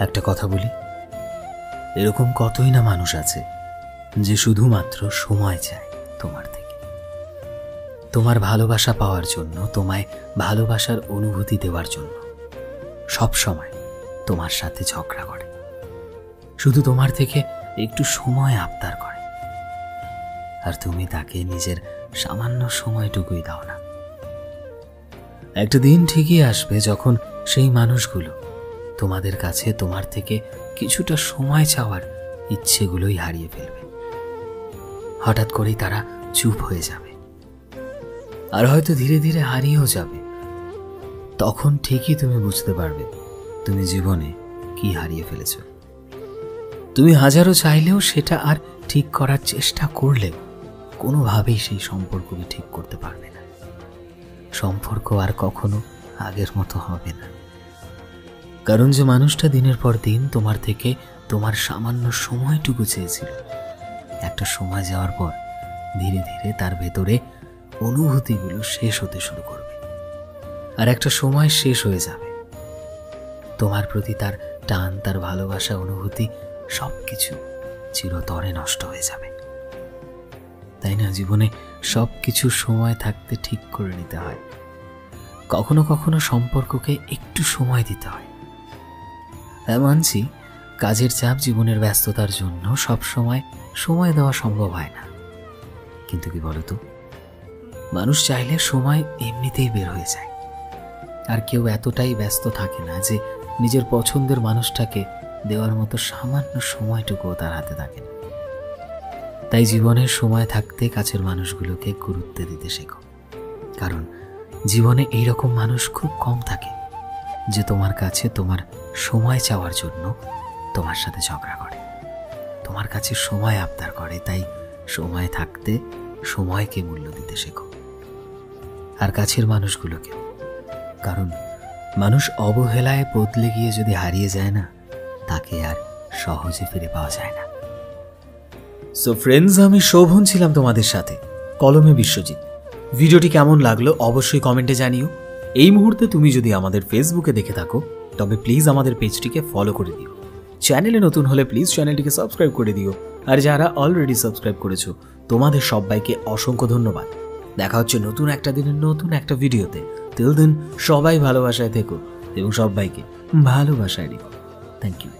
একটা কথা বলি, এরকম কতই না মানুষ আছে যে শুধুমাত্র সময় চায় তোমার থেকে, তোমার ভালোবাসা পাওয়ার জন্য, তোমায় ভালোবাসার অনুভূতি দেওয়ার জন্য সব সময় তোমার সাথে ঝগড়া করে, শুধু তোমার থেকে একটু সময় আবদার করে, আর তুমি তাকে নিজের সামান্য সময়টুকুই দাও না। একটা দিন ঠিকই আসবে যখন সেই মানুষগুলো তোমাদের কাছে তোমার থেকে কিছুটা সময় চাওয়ার ইচ্ছেগুলোই হারিয়ে ফেলবে। হঠাৎ করেই তারা চুপ হয়ে যাবে, আর হয়তো ধীরে ধীরে হারিয়েও যাবে। তখন ঠিকই তুমি বুঝতে পারবে তুমি জীবনে কি হারিয়ে ফেলেছ। তুমি হাজারো চাইলেও সেটা আর ঠিক করার চেষ্টা করলেও কোনোভাবেই সেই সম্পর্ককে ঠিক করতে পারবে না। সম্পর্ক আর কখনো আগের মতো হবে না, কারণ যে মানুষটা দিনের পর দিন তোমার থেকে তোমার সামান্য সময়টুকু চেয়েছিল, একটা সময় যাওয়ার পর ধীরে ধীরে তার ভেতরে অনুভূতিগুলো শেষ হতে শুরু করবে, আর একটা সময় শেষ হয়ে যাবে। তোমার প্রতি তার টান, তার ভালোবাসা, অনুভূতি সবকিছু চিরতরে নষ্ট হয়ে যাবে। তাই না, জীবনে সবকিছু সময় থাকতে ঠিক করে নিতে হয়। কখনো কখনো সম্পর্ককে একটু সময় দিতে হয়। মানছি, কাজের চাপ, জীবনের ব্যস্ততার জন্য সব সময় দেওয়া সম্ভব হয় না, কিন্তু কি বলতো, মানুষ চাইলে সময় এমনিতেই বের হয়ে যায়। আর কেউ এতটাই ব্যস্ত থাকে না যে নিজের পছন্দের মানুষটাকে দেওয়ার মতো সামান্য সময়টুকুও তার হাতে থাকে না। তাই জীবনের সময় থাকতে কাছের মানুষগুলোকে গুরুত্ব দিতে শেখো, কারণ জীবনে এইরকম মানুষ খুব কম থাকে যে তোমার কাছে তোমার সময় চাওয়ার জন্য তোমার সাথে ঝগড়া করে, তোমার কাছে সময় আবদার করে। তাই সময় থাকতে সময়কে মূল্য দিতে শেখো, আর কাছের মানুষগুলোকেও, কারণ মানুষ অবহেলায় বদলে গিয়ে যদি হারিয়ে যায় না, তাকে আর সহজে ফিরে পাওয়া যায় না। সো ফ্রেন্ডস, আমি শোভন ছিলাম তোমাদের সাথে, কলমে বিশ্বজিৎ। ভিডিওটি কেমন লাগলো অবশ্যই কমেন্টে জানিও। এই মুহূর্তে তুমি যদি আমাদের ফেসবুকে দেখে থাকো তবে প্লিজ আমাদের পেজটিকে ফলো করে দিও। চ্যানেলে নতুন হলে প্লিজ চ্যানেলটিকে সাবস্ক্রাইব করে দিও, আর যারা অলরেডি সাবস্ক্রাইব করেছো তোমাদের সবাইকে অসংখ্য ধন্যবাদ। দেখা হচ্ছে নতুন একটা দিনের নতুন একটা ভিডিওতে। টিল দেন সবাই ভালোবাসায় থেকো এবং সবাইকে ভালোবাসায় রেখো। Thank you.